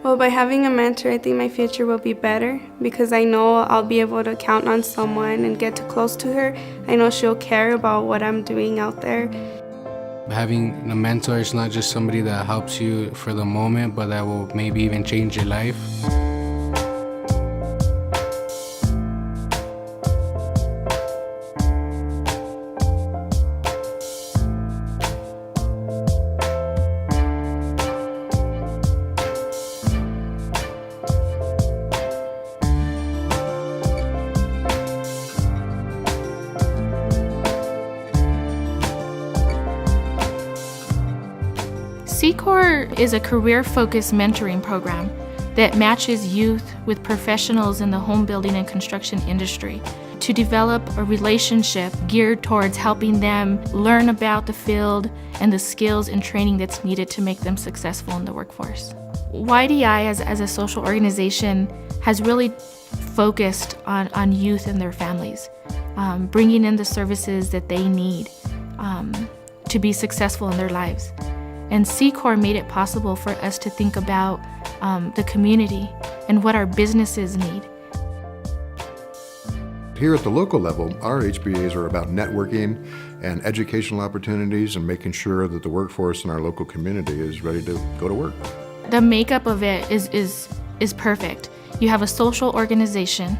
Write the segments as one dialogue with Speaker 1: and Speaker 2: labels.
Speaker 1: Well, by having a mentor, I think my future will be better because I know I'll be able to count on someone and get too close to her. I know she'll care about what I'm doing out there.
Speaker 2: Having a mentor is not just somebody that helps you for the moment, but that will maybe even change your life.
Speaker 3: C-Corps is a career-focused mentoring program that matches youth with professionals in the home building and construction industry to develop a relationship geared towards helping them learn about the field and the skills and training that's needed to make them successful in the workforce. HBI as a social organization has really focused on youth and their families, bringing in the services that they need to be successful in their lives. And C-Corps made it possible for us to think about the community and what our businesses need.
Speaker 4: Here at the local level, our HBAs are about networking and educational opportunities and making sure that the workforce in our local community is ready to go to work.
Speaker 3: The makeup of it is perfect. You have a social organization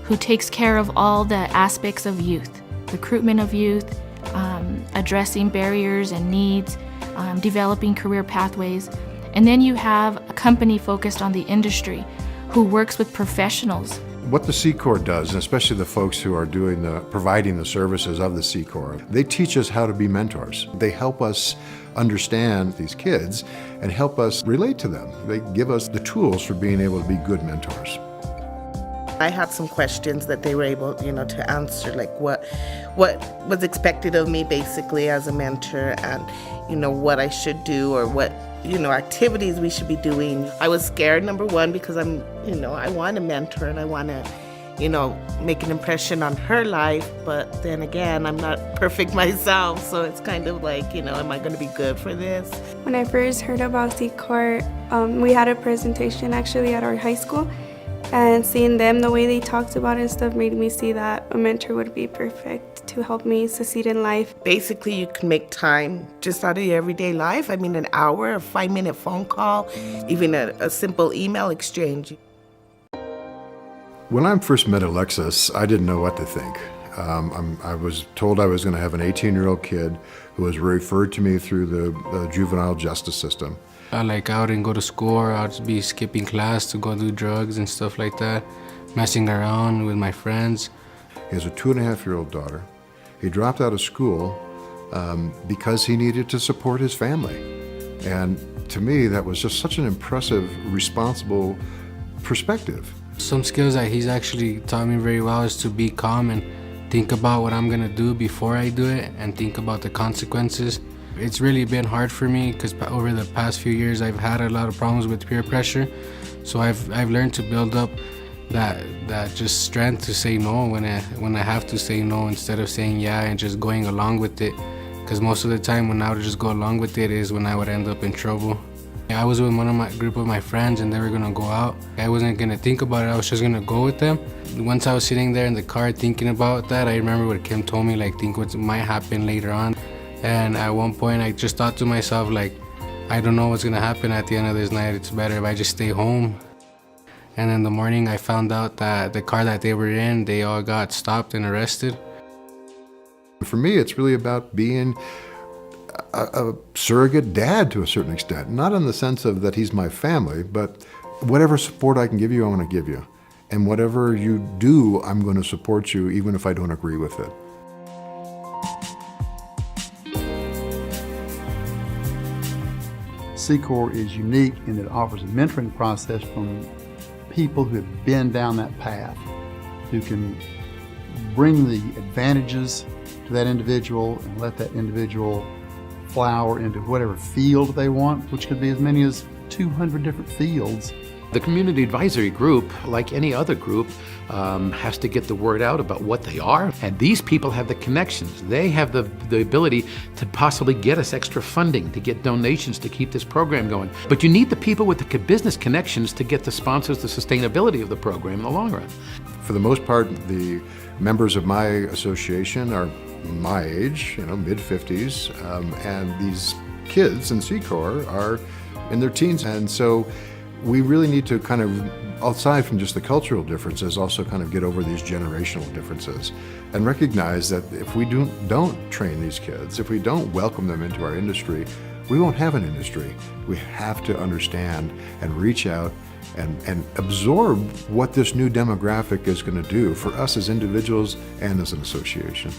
Speaker 3: who takes care of all the aspects of youth, recruitment of youth, addressing barriers and needs, developing career pathways. And then you have a company focused on the industry who works with professionals.
Speaker 4: What the C-Corps does, and especially the folks who are providing the services of the C-Corps, they teach us how to be mentors. They help us understand these kids and help us relate to them. They give us the tools for being able to be good mentors.
Speaker 5: I had some questions that they were able, to answer, like what was expected of me basically as a mentor, and what I should do or what activities we should be doing. I was scared, number one, because I want to mentor and I want to, make an impression on her life. But then again, I'm not perfect myself, so it's kind of like, am I going to be good for this?
Speaker 1: When I first heard about C-Corps, we had a presentation actually at our high school. And seeing them, the way they talked about it and stuff, made me see that a mentor would be perfect to help me succeed in life.
Speaker 5: Basically, you can make time just out of your everyday life. I mean, an hour, a 5-minute phone call, even a simple email exchange.
Speaker 4: When I first met Alexis, I didn't know what to think. I was told I was going to have an 18-year-old kid who was referred to me through the juvenile justice system.
Speaker 2: I wouldn't go to school, or I'd just be skipping class to go do drugs and stuff like that, messing around with my friends.
Speaker 4: He has a 2.5-year-old daughter. He dropped out of school because he needed to support his family. And to me, that was just such an impressive, responsible perspective.
Speaker 2: Some skills that he's actually taught me very well is to be calm and think about what I'm gonna do before I do it and think about the consequences. It's really been hard for me because over the past few years I've had a lot of problems with peer pressure. So I've learned to build up that just strength to say no when I have to say no, instead of saying yeah and just going along with it. Because most of the time when I would just go along with it is when I would end up in trouble. I was with one of my group of my friends and they were gonna go out. I wasn't gonna think about it, I was just gonna go with them. Once I was sitting there in the car thinking about that, I remember what Kim told me, think what might happen later on. And at one point I just thought to myself, I don't know what's gonna happen at the end of this night. It's better if I just stay home. And in the morning I found out that the car that they were in, they all got stopped and arrested.
Speaker 4: For me, it's really about being a surrogate dad to a certain extent. Not in the sense of that he's my family, but whatever support I can give you, I want to give you. And whatever you do, I'm going to support you even if I don't agree with it.
Speaker 6: C-Corps is unique in that it offers a mentoring process from people who have been down that path, who can bring the advantages to that individual and let that individual flower into whatever field they want, which could be as many as 200 different fields
Speaker 7: The community advisory group, like any other group, has to get the word out about what they are. And these people have the connections. They have the ability to possibly get us extra funding, to get donations to keep this program going. But you need the people with the business connections to get the sponsors, the sustainability of the program in the long run.
Speaker 4: For the most part, the members of my association are my age, mid-50s, and these kids in C-Corps are in their teens. And so we really need to kind of, aside from just the cultural differences, also kind of get over these generational differences and recognize that if we don't train these kids, if we don't welcome them into our industry, we won't have an industry. We have to understand and reach out and absorb what this new demographic is going to do for us as individuals and as an association.